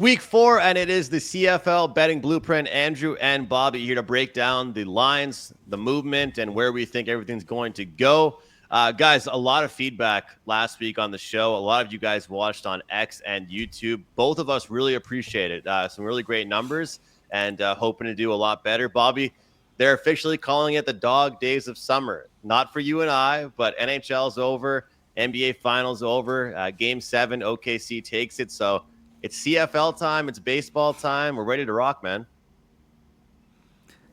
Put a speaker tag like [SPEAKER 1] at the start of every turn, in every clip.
[SPEAKER 1] Week 4, and it is the CFL betting blueprint. Andrew and Bobby here to break down the lines, the movement, and where we think everything's going to go. Guys, a lot of feedback last week on the show. A lot of you guys watched on X and YouTube. Both of us really appreciate it. Some really great numbers, and hoping to do a lot better. Bobby, they're officially calling it the dog days of summer. Not for you and I, but NHL's over, NBA Finals over. Game 7, OKC takes it. So it's CFL time. It's baseball time. We're ready to rock, man.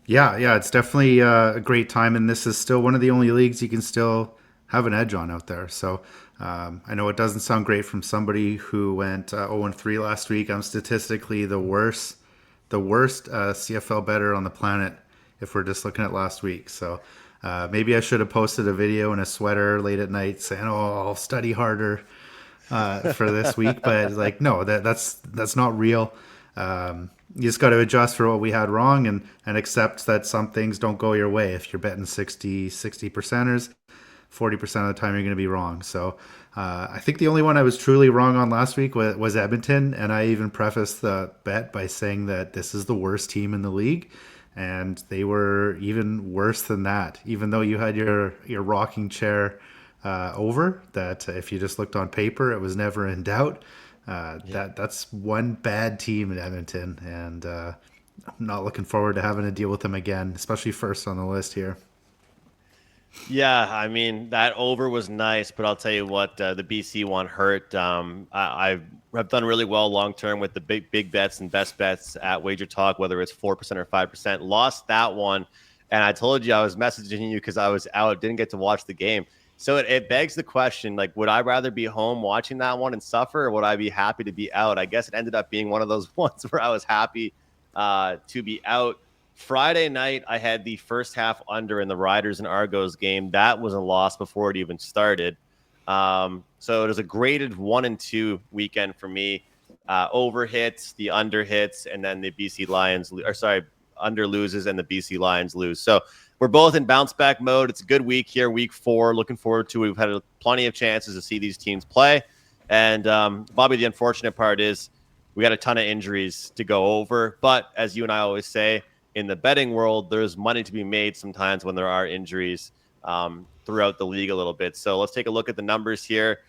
[SPEAKER 2] Yeah, it's definitely a great time, and this is still one of the only leagues you can still have an edge on out there. So I know it doesn't sound great from somebody who went 0-3 last week. I'm statistically the worst CFL bettor on the planet if we're just looking at last week. So maybe I should have posted a video in a sweater late at night saying, "Oh, I'll study harder for this week," but like, no, that's not real. You just got to adjust for what we had wrong and accept that some things don't go your way. If you're betting 60 percenters, 40% of the time you're going to be wrong. So I think the only one I was truly wrong on last week was Edmonton, and I even prefaced the bet by saying that this is the worst team in the league, and they were even worse than that. Even though you had your rocking chair over, that if you just looked on paper, it was never in doubt. That's one bad team in Edmonton, and I'm not looking forward to having to deal with them again, especially first on the list here.
[SPEAKER 1] Yeah, I mean that over was nice, but I'll tell you what, the BC one hurt. I've done really well long term with the big bets and best bets at Wager Talk, whether it's 4% or 5%. Lost that one, and I told you I was messaging you because I was out, didn't get to watch the game. So it begs the question, like, would I rather be home watching that one and suffer, or would I be happy to be out? I guess it ended up being one of those ones where I was happy to be out. Friday night, I had the first half under in the Riders and Argos game. That was a loss before it even started. So it was a graded 1-2 weekend for me. Over hits, the under hits, and then the BC Lions, or sorry, under loses and the BC Lions lose. So we're both in bounce back mode. It's a good week here, week 4. Looking forward to it. We've had plenty of chances to see these teams play. And Bobby, the unfortunate part is we got a ton of injuries to go over. But as you and I always say, in the betting world, there's money to be made sometimes when there are injuries throughout the league a little bit. So let's take a look at the numbers here.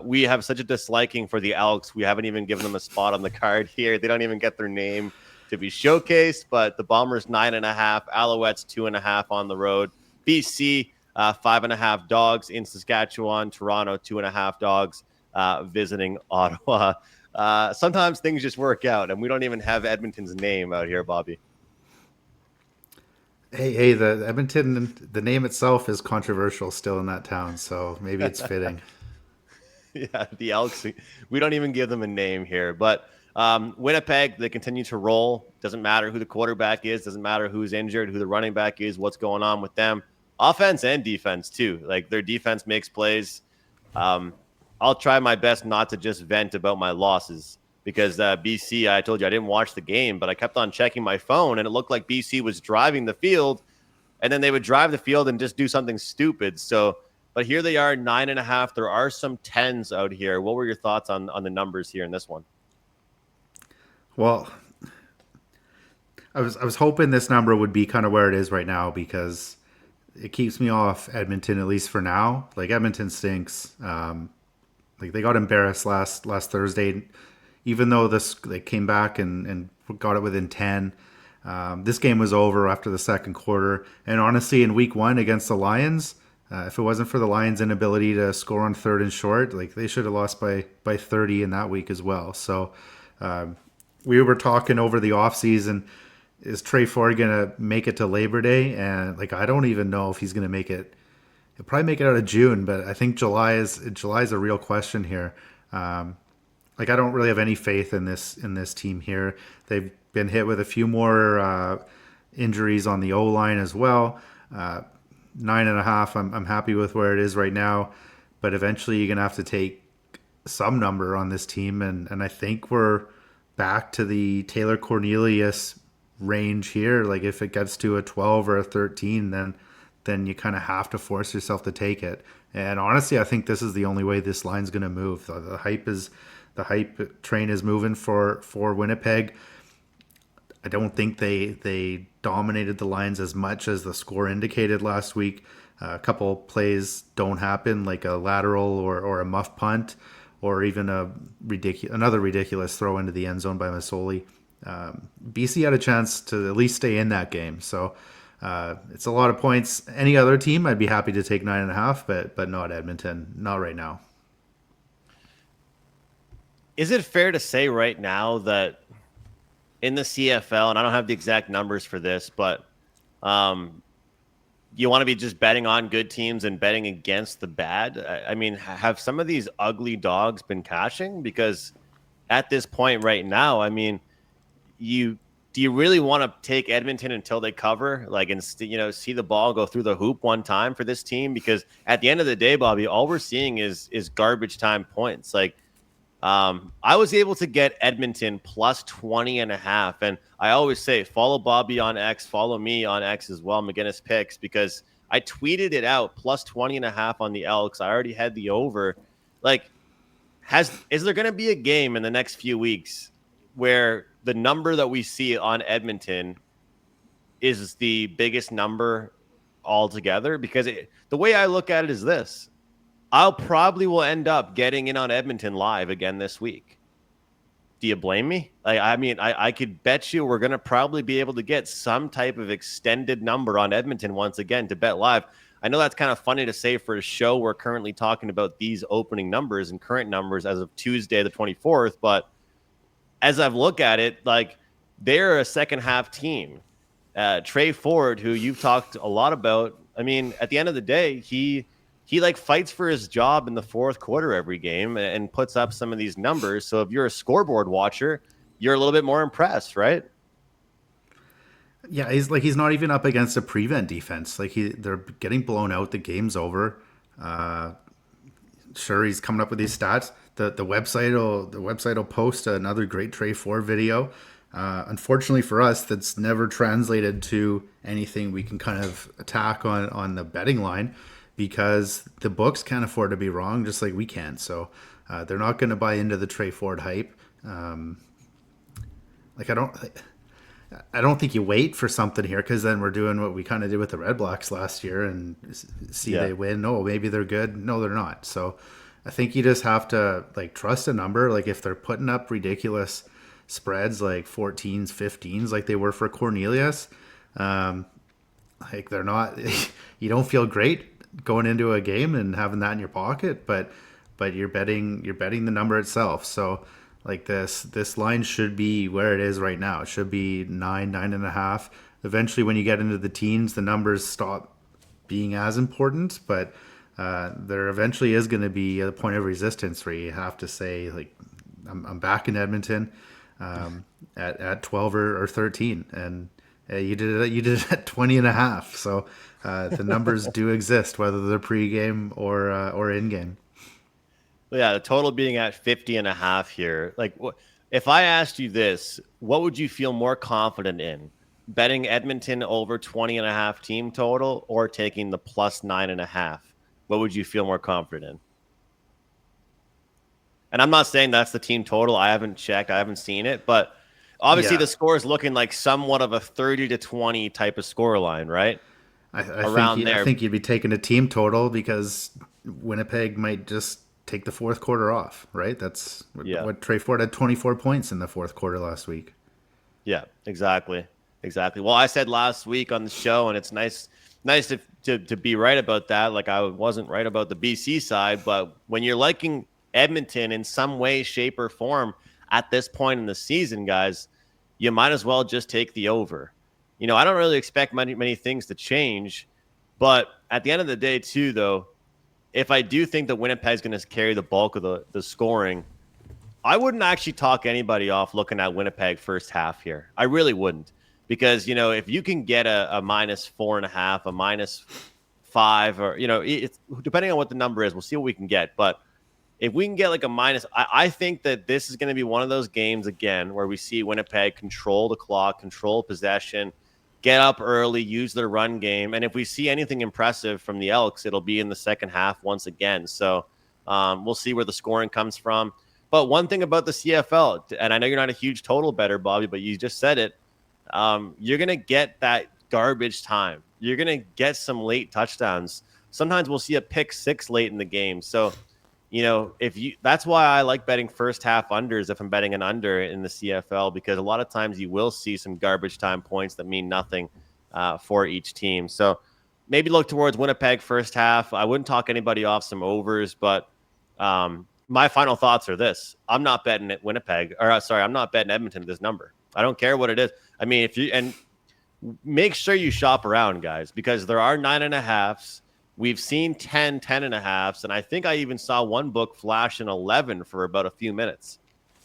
[SPEAKER 1] We have such a disliking for the Elks. We haven't even given them a spot on the card here. They don't even get their name to be showcased, but the Bombers 9.5, Alouettes 2.5 on the road, BC 5.5 dogs in Saskatchewan, Toronto 2.5 dogs visiting Ottawa. Sometimes things just work out, and we don't even have Edmonton's name out here, Bobby.
[SPEAKER 2] Hey, the Edmonton, the name itself is controversial still in that town, so maybe it's fitting.
[SPEAKER 1] Yeah, the Elks. We don't even give them a name here, but Winnipeg, they continue to roll. Doesn't matter who the quarterback is. Doesn't matter who's injured, who the running back is, what's going on with them. Offense and defense too. Like their defense makes plays. Um, I'll try my best not to just vent about my losses because BC, I told you I didn't watch the game, but I kept on checking my phone and it looked like BC was driving the field, and then they would drive the field and just do something stupid. So, but here they are, 9.5. There are some tens out here. What were your thoughts on the numbers here in this one?
[SPEAKER 2] Well, I was hoping this number would be kind of where it is right now because it keeps me off Edmonton at least for now. Like Edmonton stinks. Like they got embarrassed last Thursday, even though they came back and got it within 10. This game was over after the second quarter, and honestly, in week 1 against the Lions, if it wasn't for the Lions' inability to score on third and short, like they should have lost by 30 in that week as well. So we were talking over the offseason, is Trey Ford gonna make it to Labor Day? And like I don't even know if he's gonna make it. He'll probably make it out of June, but I think July is a real question here. Like I don't really have any faith in this team here. They've been hit with a few more injuries on the O line as well. 9.5. I'm happy with where it is right now, but eventually you're gonna have to take some number on this team, and I think we're back to the Taylor Cornelius range here. Like if it gets to a 12 or a 13, then you kind of have to force yourself to take it. And honestly, I think this is the only way this line's going to move. The the hype train is moving for Winnipeg. I don't think they dominated the lines as much as the score indicated last week. A couple plays don't happen, like a lateral or a muff punt, or even another ridiculous throw into the end zone by Masoli. BC had a chance to at least stay in that game, so it's a lot of points. Any other team, I'd be happy to take 9.5, but not Edmonton, not right now.
[SPEAKER 1] Is it fair to say right now that in the CFL, and I don't have the exact numbers for this, but you want to be just betting on good teams and betting against the bad? I mean, have some of these ugly dogs been cashing? Because at this point right now, I mean, do you really want to take Edmonton until they cover, like, and see the ball go through the hoop one time for this team? Because at the end of the day, Bobby, all we're seeing is garbage time points. Like, I was able to get Edmonton plus 20.5. And I always say, follow Bobby on X, follow me on X as well, McInnis Picks, because I tweeted it out, plus 20.5 on the Elks. I already had the over. Like, is there going to be a game in the next few weeks where the number that we see on Edmonton is the biggest number altogether? Because the way I look at it is this: I'll probably will end up getting in on Edmonton live again this week. Do you blame me? I mean, I could bet you we're going to probably be able to get some type of extended number on Edmonton once again to bet live. I know that's kind of funny to say for a show. We're currently talking about these opening numbers and current numbers as of Tuesday, the 24th. But as I've looked at it, like, they're a second half team. Trey Ford, who you've talked a lot about, I mean, at the end of the day, he like fights for his job in the fourth quarter every game and puts up some of these numbers. So if you're a scoreboard watcher, you're a little bit more impressed, right?
[SPEAKER 2] Yeah, he's not even up against a prevent defense. Like, they're getting blown out. The game's over. Sure, he's coming up with these stats. The website will post another great Trey Ford video. Unfortunately for us, that's never translated to anything we can kind of attack on the betting line, because the books can't afford to be wrong, just like we can. So they're not going to buy into the Trey Ford hype. Like, I don't think you wait for something here, because then we're doing what we kind of did with the Red Blacks last year and see they win. Oh, maybe they're good. No, they're not. So I think you just have to, like, trust a number. Like, if they're putting up ridiculous spreads like 14s, 15s, like they were for Cornelius, like, they're not. You don't feel great going into a game and having that in your pocket, but you're betting the number itself. So, like, this line should be where it is right now. It should be 9.5. Eventually, when you get into the teens, the numbers stop being as important, but there eventually is going to be a point of resistance where you have to say, like, I'm back in Edmonton at 12 or 13, and you did it at 20.5. So the numbers do exist, whether they're pregame or in game.
[SPEAKER 1] Yeah, the total being at 50.5 here. Like, if I asked you this, what would you feel more confident in? Betting Edmonton over 20.5 team total, or taking the plus 9.5? What would you feel more confident in? And I'm not saying that's the team total. I haven't checked. I haven't seen it. But obviously the score is looking like somewhat of a 30-20 type of score line, right?
[SPEAKER 2] I think you'd be taking a team total, because Winnipeg might just take the fourth quarter off, right? That's what Trey Ford had 24 points in the fourth quarter last week.
[SPEAKER 1] Yeah, exactly. Well, I said last week on the show, and it's nice to be right about that. Like, I wasn't right about the BC side, but when you're liking Edmonton in some way, shape, or form at this point in the season, guys, you might as well just take the over. You know, I don't really expect many things to change, but at the end of the day, too, though, if I do think that Winnipeg's going to carry the bulk of the scoring, I wouldn't actually talk anybody off looking at Winnipeg first half here. I really wouldn't, because, you know, if you can get a -4.5, a -5, or, you know, it's depending on what the number is, we'll see what we can get. But if we can get like a minus, I think that this is going to be one of those games again where we see Winnipeg control the clock, control possession, get up early, use their run game. And if we see anything impressive from the Elks, it'll be in the second half once again. So we'll see where the scoring comes from. But one thing about the CFL, and I know you're not a huge total better, Bobby, but you just said it. You're going to get that garbage time. You're going to get some late touchdowns. Sometimes we'll see a pick six late in the game. So, if you, that's why I like betting first half unders if I'm betting an under in the CFL, because a lot of times you will see some garbage time points that mean nothing for each team. So maybe look towards Winnipeg first half. I wouldn't talk anybody off some overs, but my final thoughts are this. I'm not betting at Winnipeg, or sorry, I'm not betting Edmonton at this number. I don't care what it is. I mean, and make sure you shop around, guys, because there are 9.5s. We've seen 10.5s, and I think I even saw one book flash an 11 for about a few minutes.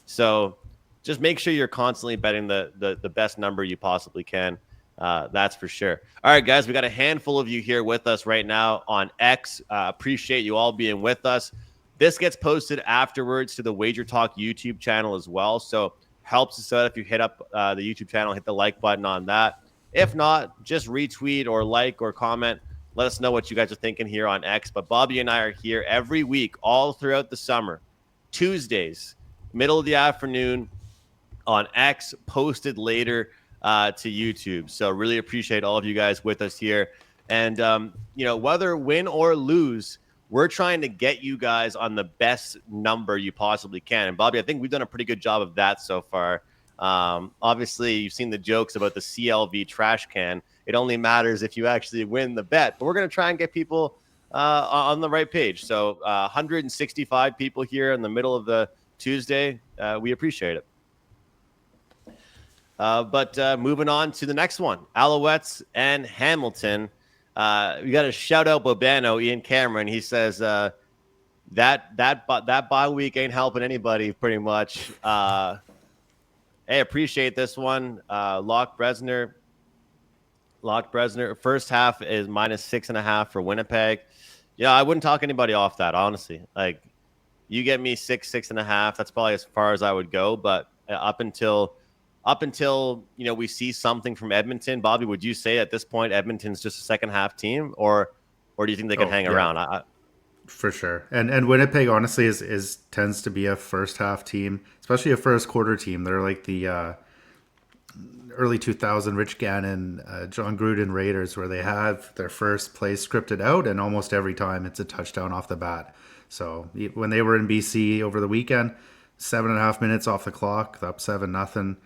[SPEAKER 1] So just make sure you're constantly betting the best number you possibly can. That's for sure. All right, guys, we got a handful of you here with us right now on X. Appreciate you all being with us. This gets posted afterwards to the Wager Talk YouTube channel as well. So helps us out if you hit up the YouTube channel, hit the like button on that. If not, just retweet or like or comment. Let us know what you guys are thinking here on X. But Bobby and I are here every week, all throughout the summer, Tuesdays, middle of the afternoon on X, posted later to YouTube. So really appreciate all of you guys with us here. And, whether win or lose, we're trying to get you guys on the best number you possibly can. And Bobby, I think we've done a pretty good job of that so far. Obviously, you've seen the jokes about the CLV trash can. It only matters if you actually win the bet. But we're going to try and get people on the right page. So 165 people here in the middle of the Tuesday. We appreciate it. But moving on to the next one, Alouettes and Hamilton. We got to shout out Bobano, Ian Cameron. He says that bye week ain't helping anybody pretty much. Hey, appreciate this one. Locke Bresner. First half is -6.5 for Winnipeg. Yeah, I wouldn't talk anybody off that, honestly. Like, you get me 6.5. That's probably as far as I would go. But up until we see something from Edmonton, Bobby, would you say at this point Edmonton's just a second half team, or do you think they can hang around?
[SPEAKER 2] For sure. And Winnipeg honestly is tends to be a first half team, especially a first quarter team. They're like the early 2000 Rich Gannon, John Gruden Raiders, where they have their first play scripted out, and almost every time it's a touchdown off the bat. So when they were in BC over the weekend, 7.5 minutes off the clock, up 7-0.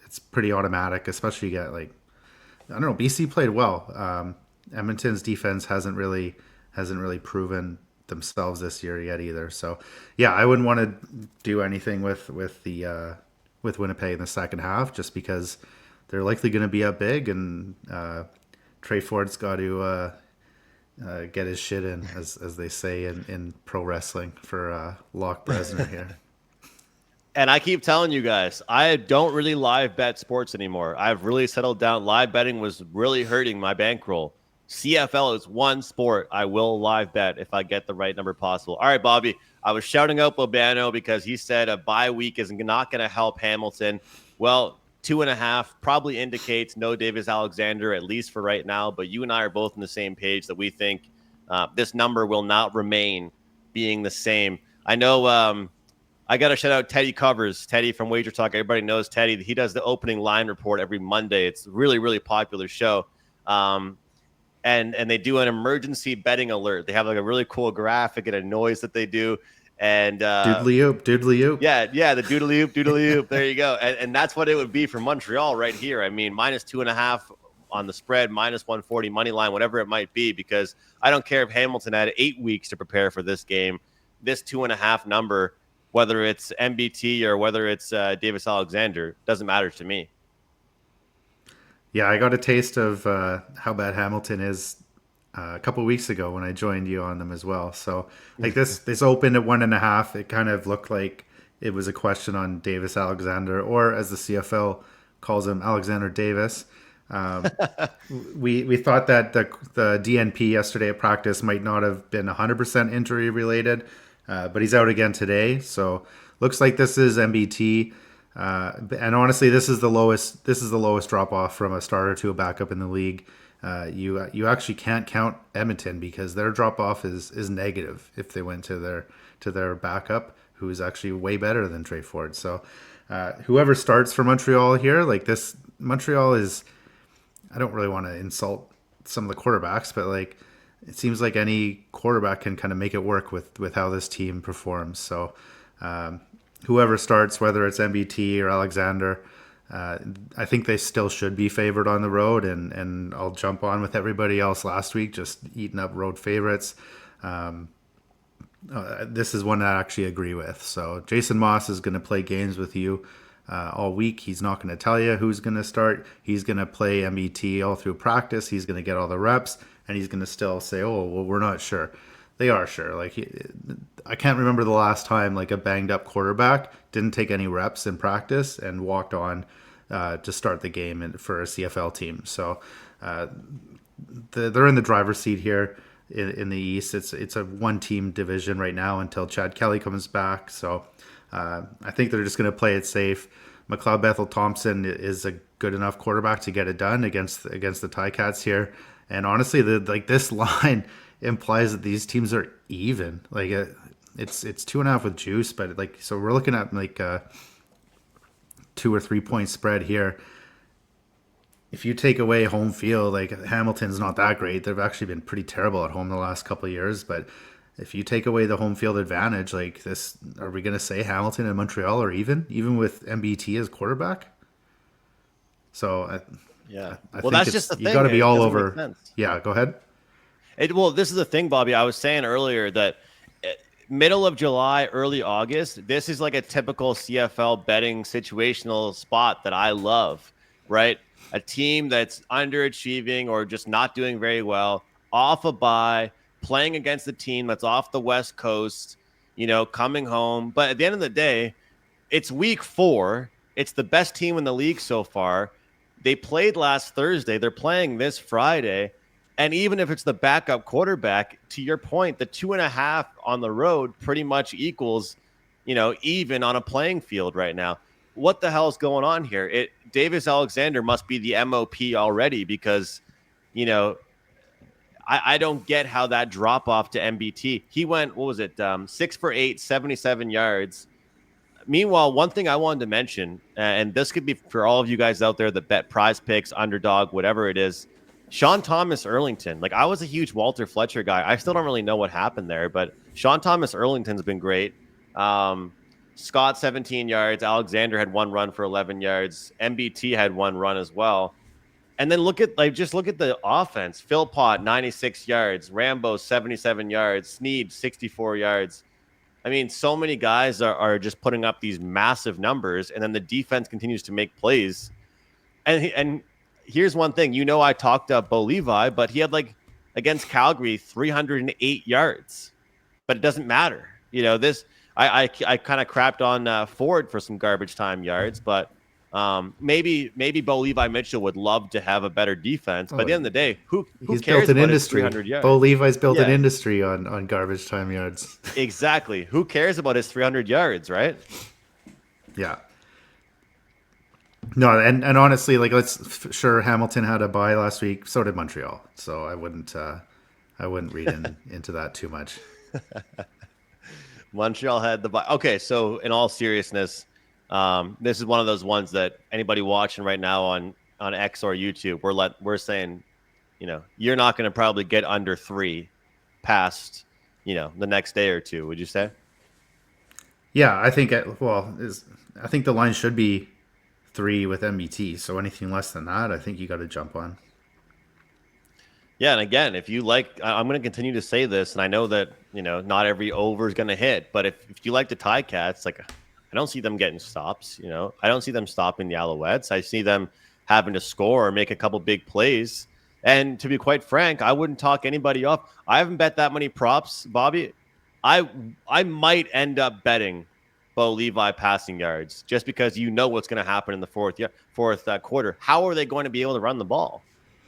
[SPEAKER 2] It's pretty automatic, especially you get like, I don't know, BC played well. Edmonton's defense hasn't really proven themselves this year yet either. So yeah, I wouldn't want to do anything with Winnipeg in the second half, just because they're likely going to be up big, and Trey Ford's got to get his shit in, as they say in pro wrestling, for Locke Bresner here.
[SPEAKER 1] And I keep telling you guys, I don't really live bet sports anymore. I've really settled down. Live betting was really hurting my bankroll. CFL is one sport I will live bet if I get the right number possible. All right, Bobby, I was shouting out Bobano because he said a bye week is not going to help Hamilton. Well, 2.5 probably indicates no Davis Alexander, at least for right now. But you and I are both on the same page that we think this number will not remain being the same. I know I got to shout out Teddy Covers, Teddy from Wager Talk. Everybody knows Teddy. He does the opening line report every Monday. It's a really, really popular show. And they do an emergency betting alert. They have like a really cool graphic and a noise that they do. And
[SPEAKER 2] doodly oop.
[SPEAKER 1] Yeah, the doodly oop. There you go. And that's what it would be for Montreal right here. I mean, -2.5 on the spread, -140 money line, whatever it might be, because I don't care if Hamilton had 8 weeks to prepare for this game. This 2.5 number, whether it's MBT or whether it's Davis Alexander, doesn't matter to me.
[SPEAKER 2] Yeah, I got a taste of how bad Hamilton is a couple of weeks ago when I joined you on them as well. So like this opened at 1.5. It kind of looked like it was a question on Davis Alexander, or as the CFL calls him, Alexander Davis. We thought that the DNP yesterday at practice might not have been 100% injury related, but he's out again today. So looks like this is MBT. And honestly, this is the lowest drop off from a starter to a backup in the league. You actually can't count Edmonton because their drop off is negative if they went to their backup, who's actually way better than Trey Ford. So whoever starts for Montreal here, like this, Montreal is. I don't really want to insult some of the quarterbacks, but like it seems like any quarterback can kind of make it work with how this team performs. So whoever starts, whether it's MBT or Alexander, I think they still should be favored on the road, and I'll jump on with everybody else last week, just eating up road favorites. This is one I actually agree with. So Jason Moss is going to play games with you all week. He's not going to tell you who's going to start. He's going to play MBT all through practice. He's going to get all the reps, and he's going to still say, "Oh, well, we're not sure." They are sure. Like I can't remember the last time like a banged up quarterback didn't take any reps in practice and walked on to start the game for a CFL team. So they're in the driver's seat here in the East. It's a one team division right now until Chad Kelly comes back. So I think they're just going to play it safe. McLeod Bethel Thompson is a good enough quarterback to get it done against the Ticats here. And honestly, this line implies that these teams are even. Like it's 2.5 with juice, but like so we're looking at like a 2 or 3 point spread here. If you take away home field, like Hamilton's not that great. They've actually been pretty terrible at home the last couple of years. But if you take away the home field advantage, like this, are we going to say Hamilton and Montreal are even with MBT as quarterback? So I think
[SPEAKER 1] that's just the thing.
[SPEAKER 2] You got to be all over. Yeah, go ahead.
[SPEAKER 1] This is the thing, Bobby. I was saying earlier that middle of July, early August, this is like a typical CFL betting situational spot that I love, right? A team that's underachieving or just not doing very well, off a bye, playing against a team that's off the West Coast, coming home. But at the end of the day, it's week 4. It's the best team in the league so far. They played last Thursday. They're playing this Friday. And even if it's the backup quarterback, to your point, the 2.5 on the road pretty much equals, even on a playing field right now. What the hell is going on here? Davis Alexander must be the MOP already because, I don't get how that drop off to MBT. He went, 6 for 8, 77 yards. Meanwhile, one thing I wanted to mention, and this could be for all of you guys out there that bet Prize Picks, Underdog, whatever it is, Sean Thomas Erlington. Like I was a huge Walter Fletcher guy. I still don't really know what happened there, but Sean Thomas Erlington's been great. Scott 17 yards. Alexander had 1 run for 11 yards. MBT had 1 run as well. And then look at the offense. Philpott 96 yards. Rambo 77 yards. Sneed 64 yards. I mean, so many guys are just putting up these massive numbers, and then the defense continues to make plays. And here's one thing. I talked up Bo Levi, but he had against Calgary 308 yards. But it doesn't matter. I kind of crapped on Ford for some garbage time yards, but maybe Bo Levi Mitchell would love to have a better defense. But at the end of the day, who cares about his 300 yards?
[SPEAKER 2] Bo Levi's built an industry on garbage time yards.
[SPEAKER 1] Exactly. Who cares about his 300 yards, right?
[SPEAKER 2] Yeah. No, and honestly, sure Hamilton had a bye last week. So did Montreal. So I wouldn't read into that too much.
[SPEAKER 1] Montreal had the bye. Okay, so in all seriousness, this is one of those ones that anybody watching right now on X or YouTube, we're saying, you're not going to probably get under 3 past, the next day or two. Would you say?
[SPEAKER 2] Yeah, I think I think the line should be 3 with MBT. So anything less than that, I think you got to jump on.
[SPEAKER 1] Yeah, and again, if you like, I'm going to continue to say this, and I know that not every over is going to hit, but if you like the Ticats, I don't see them getting stops. I don't see them stopping the Alouettes. I see them having to score or make a couple big plays. And to be quite frank, I wouldn't talk anybody off. I haven't bet that many props, Bobby. I might end up betting Bo Levi passing yards just because what's going to happen in the fourth quarter. How are they going to be able to run the ball?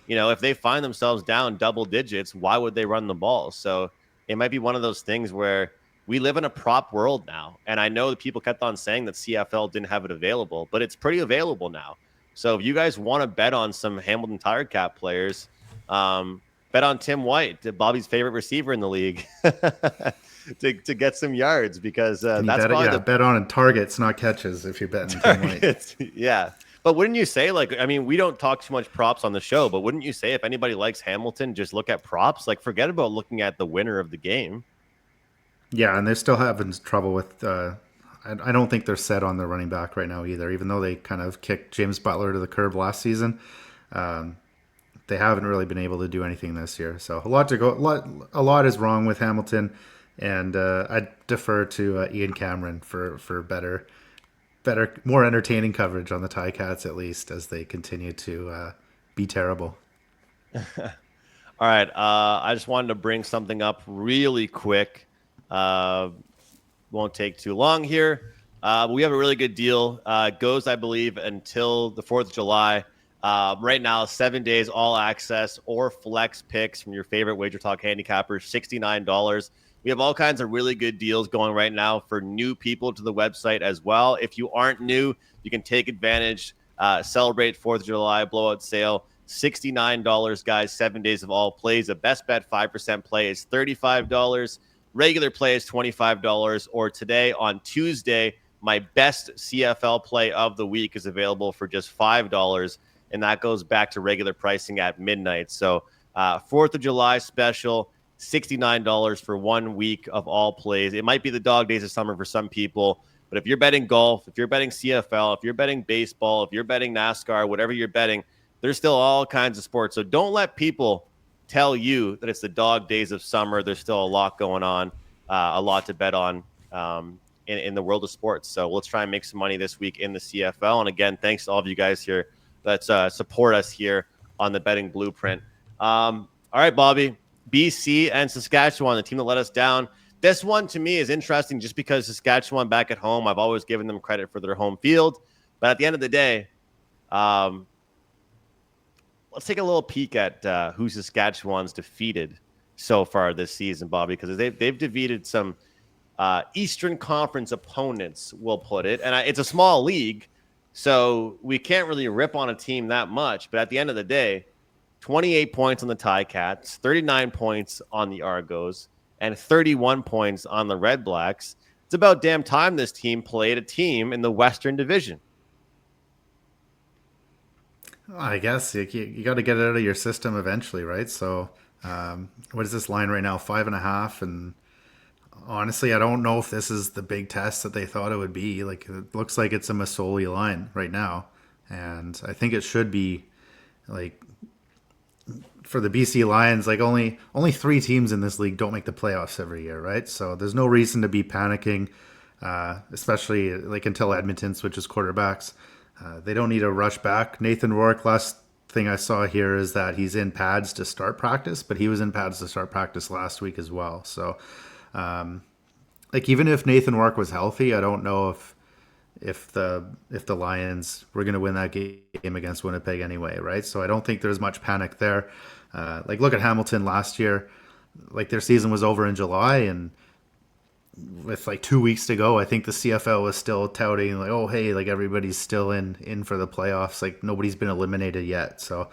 [SPEAKER 1] If they find themselves down double digits, why would they run the ball? So it might be one of those things where we live in a prop world now. And I know that people kept on saying that CFL didn't have it available, but it's pretty available now. So if you guys want to bet on some Hamilton Tire Cap players, bet on Tim White, Bobby's favorite receiver in the league. to get some yards because
[SPEAKER 2] Can you
[SPEAKER 1] that's
[SPEAKER 2] bet it?
[SPEAKER 1] probably
[SPEAKER 2] Yeah,
[SPEAKER 1] the
[SPEAKER 2] bet on targets, not catches, if you're betting team white.
[SPEAKER 1] target. Yeah. But wouldn't you say, like, I mean, we don't talk too much props on the show, but wouldn't you say if anybody likes Hamilton, just look at props? Like, forget about looking at the winner of the game.
[SPEAKER 2] Yeah, and they're still having trouble with. I don't think they're set on their running back right now either. Even though they kind of kicked James Butler to the curb last season, they haven't really been able to do anything this year. So a lot to go. A lot is wrong with Hamilton, and I defer to Ian Cameron for better, more entertaining coverage on the Ticats at least as they continue to be terrible.
[SPEAKER 1] All right. I just wanted to bring something up really quick. Uh, won't take too long here. But we have a really good deal. Goes, I believe, until the 4th of July. Right now, 7 days, all access or flex picks from your favorite Wager Talk handicappers, $69. We have all kinds of really good deals going right now for new people to the website as well. If you aren't new, you can take advantage, celebrate 4th of July blowout sale. $69, guys, 7 days of all plays. A best bet 5% play is $35. Regular play is $25. Or today on Tuesday, my best CFL play of the week is available for just $5. And that goes back to regular pricing at midnight. So 4th of July special, $69 for 1 week of all plays. It might be the dog days of summer for some people, but if you're betting golf, if you're betting CFL, if you're betting baseball, if you're betting NASCAR, whatever you're betting, there's still all kinds of sports. So don't let people tell you that it's the dog days of summer. There's still a lot going on, a lot to bet on in the world of sports. So let's try and make some money this week in the CFL. And again, thanks to all of you guys here that support us here on the Betting Blueprint. All right, Bobby. BC and Saskatchewan, the team that let us down. This one to me is interesting just because Saskatchewan back at home, I've always given them credit for their home field. But at the end of the day, let's take a little peek at who Saskatchewan's defeated so far this season, Bobby, because they've defeated some Eastern Conference opponents, we'll put it. And it's a small league, so we can't really rip on a team that much. But at the end of the day, 28 points on the Ticats, 39 points on the Argos, and 31 points on the Red Blacks. It's about damn time this team played a team in the Western Division.
[SPEAKER 2] I guess you got to get it out of your system eventually, right? So, what is this line right now? 5.5. And honestly, I don't know if this is the big test that they thought it would be. Like, it looks like it's a Masoli line right now. And I think it should be like for the BC Lions, like only 3 teams in this league don't make the playoffs every year, right? So there's no reason to be panicking, especially like until Edmonton switches quarterbacks. They don't need to rush back. Nathan Rourke, last thing I saw here is that he's in pads to start practice, but he was in pads to start practice last week as well. So, like even if Nathan Rourke was healthy, I don't know if the Lions were going to win that game against Winnipeg anyway, right? So I don't think there's much panic there. Like look at Hamilton last year. Like their season was over in July, and with like 2 weeks to go, I think the CFL was still touting like, oh hey, like everybody's still in for the playoffs. Like nobody's been eliminated yet. So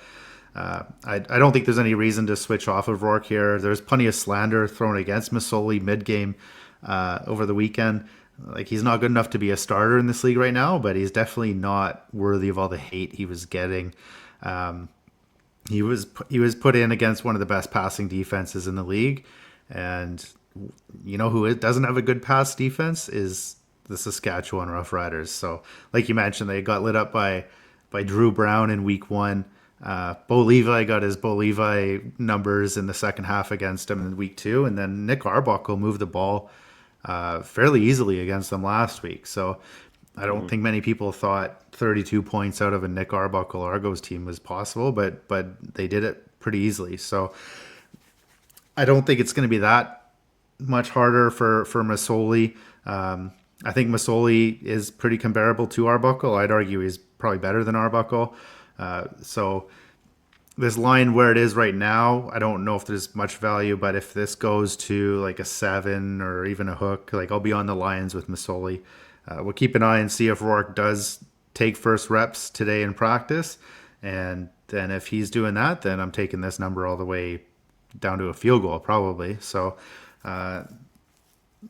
[SPEAKER 2] I don't think there's any reason to switch off of Rourke here. There's plenty of slander thrown against Masoli mid-game over the weekend. Like he's not good enough to be a starter in this league right now, but he's definitely not worthy of all the hate he was getting. He was put in against one of the best passing defenses in the league, and you know who doesn't have a good pass defense is the Saskatchewan Roughriders. So, like you mentioned, they got lit up by Drew Brown in week 1. Bo Levi got his Bo Levi numbers in the second half against him in week 2, and then Nick Arbuckle moved the ball fairly easily against them last week. So I don't think many people thought 32 points out of a Nick Arbuckle Argos team was possible, but they did it pretty easily. So I don't think it's going to be that much harder for Masoli. I think Masoli is pretty comparable to Arbuckle. I'd argue he's probably better than Arbuckle. So this line where it is right now, I don't know if there's much value, but if this goes to like a 7 or even a hook, like I'll be on the Lions with Masoli. We'll keep an eye and see if Rourke does take first reps today in practice. And then if he's doing that, then I'm taking this number all the way down to a field goal probably. So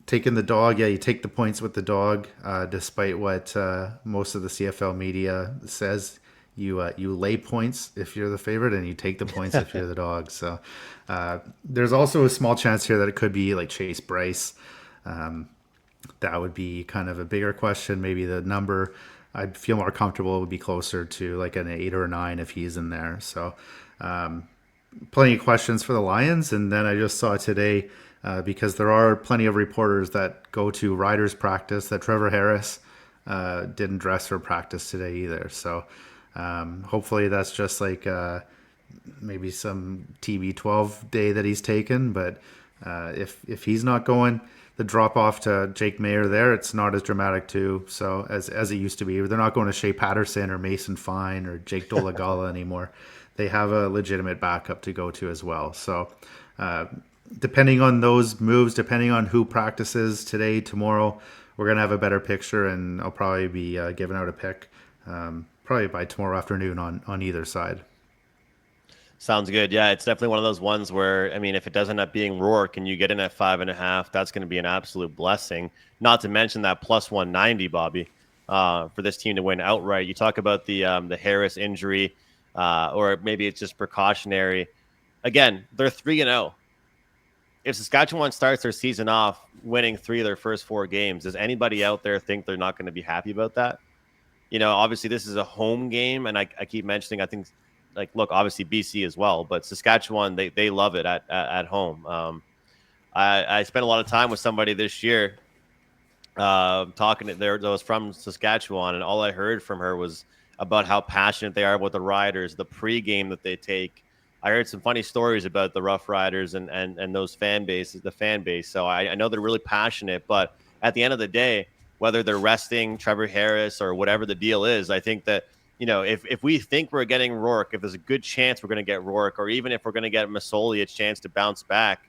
[SPEAKER 2] taking the dog. Yeah, you take the points with the dog, despite what most of the CFL media says. You lay points if you're the favorite, and you take the points if you're the dog. So there's also a small chance here that it could be like Chase Bryce. That would be kind of a bigger question. Maybe the number I'd feel more comfortable would be closer to like an 8 or a 9 if he's in there. So plenty of questions for the Lions. And then I just saw today, because there are plenty of reporters that go to Riders practice, that Trevor Harris didn't dress for practice today either. So hopefully that's just like maybe some TB12 day that he's taken. But if he's not going, the drop off to Jake Mayer there, it's not as dramatic too. So as it used to be, they're not going to Shea Patterson or Mason Fine or Jake Dolagala anymore. They have a legitimate backup to go to as well. So depending on those moves, depending on who practices today, tomorrow, we're gonna have a better picture, and I'll probably be giving out a pick probably by tomorrow afternoon on either side.
[SPEAKER 1] Sounds good. Yeah, it's definitely one of those ones where, I mean, if it does end up being Rourke and you get in at 5.5, that's going to be an absolute blessing. Not to mention that plus 190, Bobby, for this team to win outright. You talk about the Harris injury, or maybe it's just precautionary. Again, they're 3-0. If Saskatchewan starts their season off winning 3 of their first 4 games, does anybody out there think they're not going to be happy about that? Obviously this is a home game, and I keep mentioning, I think, like, look, obviously BC as well, but Saskatchewan, they love it at home. I spent a lot of time with somebody this year talking to there that was from Saskatchewan, and all I heard from her was about how passionate they are about the Riders, the pregame that they take. I heard some funny stories about the Roughriders and those fan bases, the fan base. So I know they're really passionate, but at the end of the day, whether they're resting Trevor Harris or whatever the deal is, I think that, if we think we're getting Rourke, if there's a good chance we're going to get Rourke, or even if we're going to get Masoli a chance to bounce back,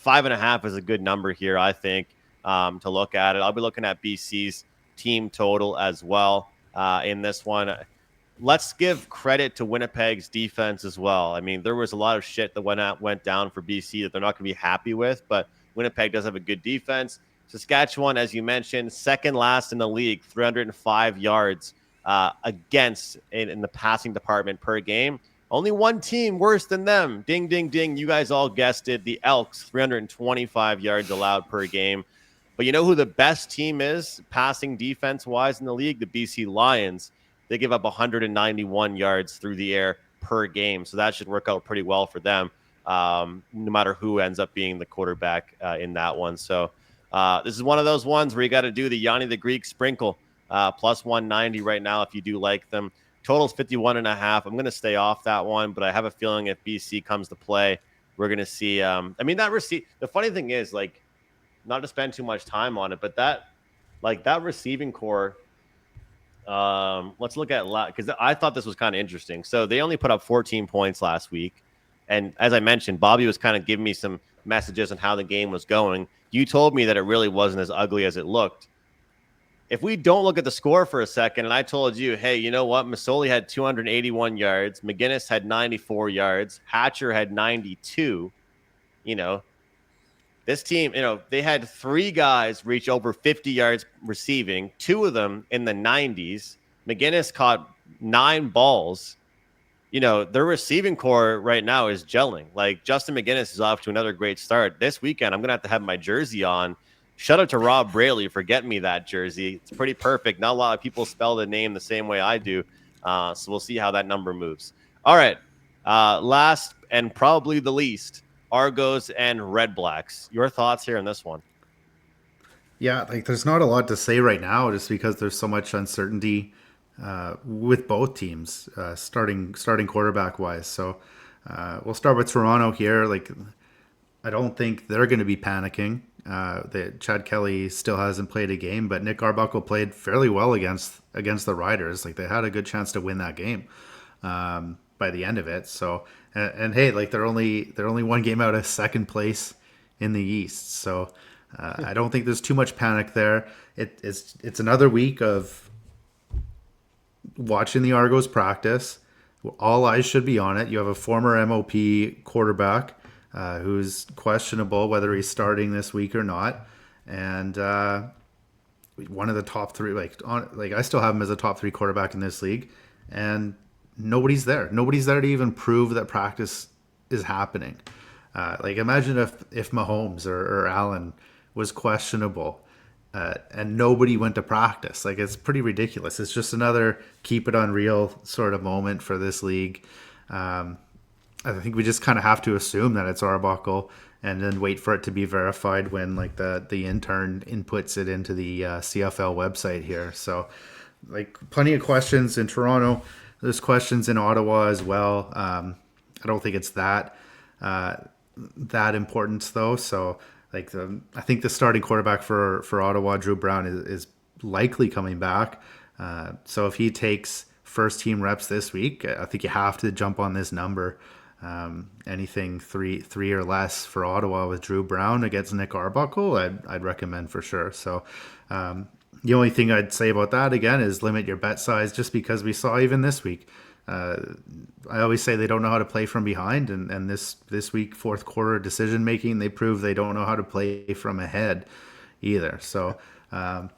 [SPEAKER 1] 5.5 is a good number here, I think, to look at it. I'll be looking at BC's team total as well in this one. Let's give credit to Winnipeg's defense as well. I mean, there was a lot of shit that went down for BC that they're not going to be happy with, but Winnipeg does have a good defense. Saskatchewan, as you mentioned, second last in the league, 305 yards against in the passing department per game. Only one team worse than them. Ding, ding, ding. You guys all guessed it. The Elks, 325 yards allowed per game. But you know who the best team is passing defense-wise in the league? The BC Lions. They give up 191 yards through the air per game. So that should work out pretty well for them, no matter who ends up being the quarterback in that one. So this is one of those ones where you got to do the Yanni the Greek sprinkle, plus 190 right now if you do like them. Total's 51.5. I'm going to stay off that one, but I have a feeling if BC comes to play, we're going to see. The funny thing is, like, not to spend too much time on it, but that receiving core. Let's look at because I thought this was kind of interesting. So they only put up 14 points last week, and as I mentioned, Bobby was kind of giving me some messages on how the game was going. You told me that it really wasn't as ugly as it looked. If we don't look at the score for a second, and I told you, hey, you know what? Masoli had 281 yards. McInnis had 94 yards. Hatcher had 92. This team, they had 3 guys reach over 50 yards receiving, 2 of them in the 90s. McInnis caught 9 balls. Their receiving core right now is gelling. Like, Justin McInnis is off to another great start. This weekend, I'm going to have my jersey on. Shout out to Rob Braley for getting me that jersey. It's pretty perfect. Not a lot of people spell the name the same way I do. So we'll see how that number moves. All right. Last and probably the least, Argos and Red Blacks. Your thoughts here on this one?
[SPEAKER 2] Yeah, like there's not a lot to say right now just because there's so much uncertainty with both teams starting quarterback wise. So we'll start with Toronto here. Like, I don't think they're going to be panicking. Chad Kelly still hasn't played a game, but Nick Arbuckle played fairly well against the Riders. Like, they had a good chance to win that game by the end of it. So and hey, like they're only one game out of second place in the East. So I don't think there's too much panic there. It's another week of watching the Argos practice. All eyes should be on it. You have a former MOP quarterback who's questionable whether he's starting this week or not. and one of the top three. Like I still have him as a top three quarterback in this league, and nobody's there. Nobody's there to even prove that practice is happening. Like imagine if Mahomes or Allen was questionable. And nobody went to practice. Like it's pretty ridiculous. It's just another keep it unreal sort of moment for this league. I think we just kind of have to assume that it's Arbuckle and then wait for it to be verified when like the intern inputs it into the CFL website here. So like plenty of questions in Toronto. There's questions in Ottawa as well. I don't think it's that important though. So like I think the starting quarterback for Ottawa, Drew Brown, is likely coming back. So if he takes first team reps this week, I think you have to jump on this number. Anything three or less for Ottawa with Drew Brown against Nick Arbuckle, I'd recommend for sure. So the only thing I'd say about that again is limit your bet size, just because we saw even this week. I always say they don't know how to play from behind, and this week, fourth quarter decision making, they prove they don't know how to play from ahead either. So I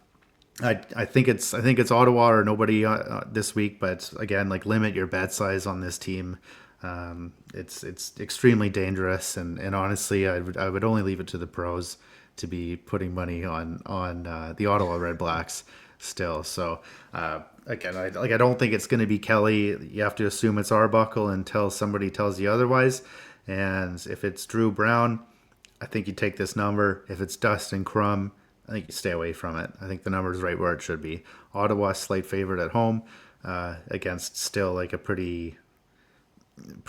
[SPEAKER 2] think it's Ottawa or nobody this week, but again, like limit your bet size on this team. It's extremely dangerous, and honestly, I would only leave it to the pros to be putting money on the Ottawa Red Blacks still. So again, I don't think it's going to be Kelly. You have to assume it's Arbuckle until somebody tells you otherwise. And if it's Drew Brown, I think you take this number. If it's Dustin Crum, I think you stay away from it. I think the number is right where it should be. Ottawa slight favorite at home against still like a pretty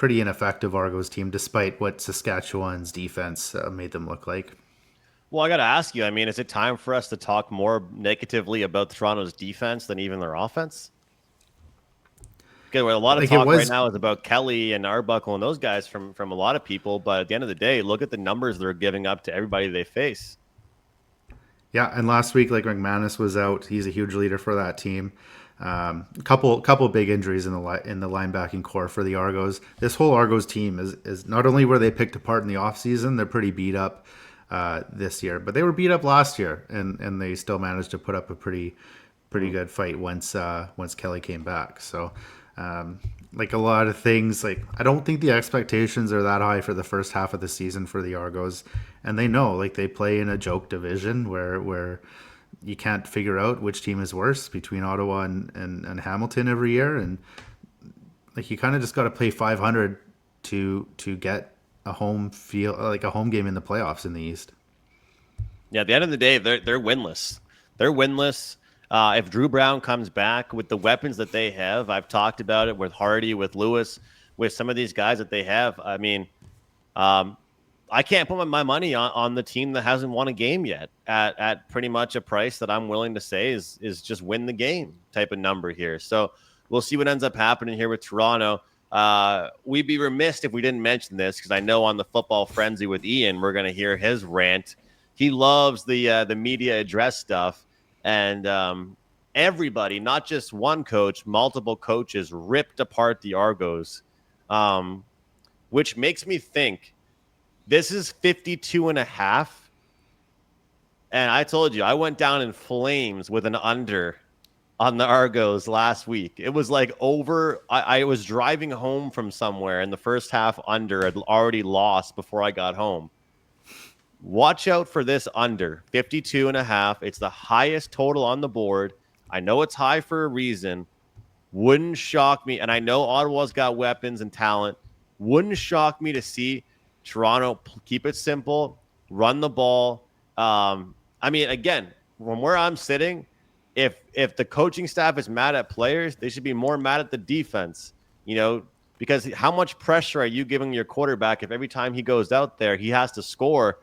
[SPEAKER 2] ineffective Argos team, despite what Saskatchewan's defense made them look like.
[SPEAKER 1] Well, I got to ask you, I mean, is it time for us to talk more negatively about Toronto's defense than even their offense? Because a lot of talk right now is about Kelly and Arbuckle and those guys from a lot of people. But at the end of the day, look at the numbers they're giving up to everybody they face.
[SPEAKER 2] Yeah, and last week, like McInnis was out. He's a huge leader for that team. Couple big injuries in the linebacking core for the Argos. This whole Argos team is not only were they picked apart in the offseason, they're pretty beat up this year, but they were beat up last year, and they still managed to put up a pretty good fight once Kelly came back. So like a lot of things, like I don't think the expectations are that high for the first half of the season for the Argos, and they know like they play in a joke division where you can't figure out which team is worse between Ottawa and Hamilton every year, and like you kind of just got to play 500 to get a home game in the playoffs in the East.
[SPEAKER 1] Yeah, at the end of the day, they're winless. They're winless. If Drew Brown comes back with the weapons that they have, I've talked about it with Hardy, with Lewis, with some of these guys that they have. I mean, I can't put my money on the team that hasn't won a game yet at pretty much a price that I'm willing to say is just win the game type of number here. So we'll see what ends up happening here with Toronto. We'd be remiss if we didn't mention this, because I know on the Football Frenzy with Ian, we're going to hear his rant. He loves the media address stuff, and everybody, not just one coach, multiple coaches ripped apart the Argos, which makes me think this is 52.5. And I told you, I went down in flames with an under on the Argos last week. It was like over. I was driving home from somewhere, and the first half under had already lost before I got home. Watch out for this under 52.5. It's the highest total on the board. I know it's high for a reason. Wouldn't shock me. And I know Ottawa's got weapons and talent. Wouldn't shock me to see Toronto keep it simple, run the ball. I mean, again, from where I'm sitting, if the coaching staff is mad at players, they should be more mad at the defense, because how much pressure are you giving your quarterback if every time he goes out there, he has to score,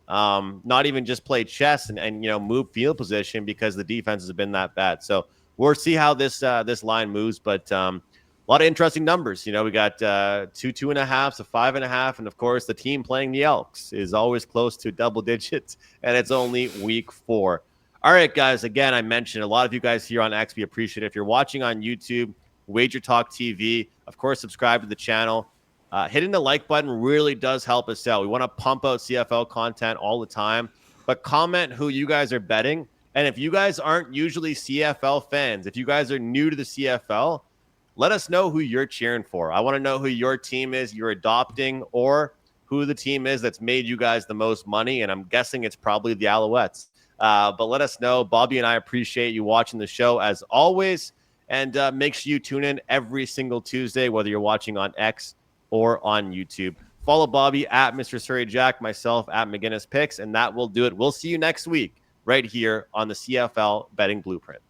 [SPEAKER 1] not even just play chess and move field position because the defense has been that bad. So we'll see how this line moves, but a lot of interesting numbers. We got 2.5s, a 5.5, and of course the team playing the Elks is always close to double digits, and it's only week 4. All right, guys. Again, I mentioned a lot of you guys here on X. We appreciate it. If you're watching on YouTube, Wager Talk TV, of course, subscribe to the channel. Hitting the like button really does help us out. We want to pump out CFL content all the time. but comment who you guys are betting. And if you guys aren't usually CFL fans, if you guys are new to the CFL, let us know who you're cheering for. I want to know who your team is you're adopting, or who the team is that's made you guys the most money. And I'm guessing it's probably the Alouettes. But let us know. Bobby and I appreciate you watching the show as always. And make sure you tune in every single Tuesday, whether you're watching on X or on YouTube. Follow Bobby at Mr. Surrey Jack, myself at McInnis Picks, and that will do it. We'll see you next week right here on the CFL Betting Blueprint.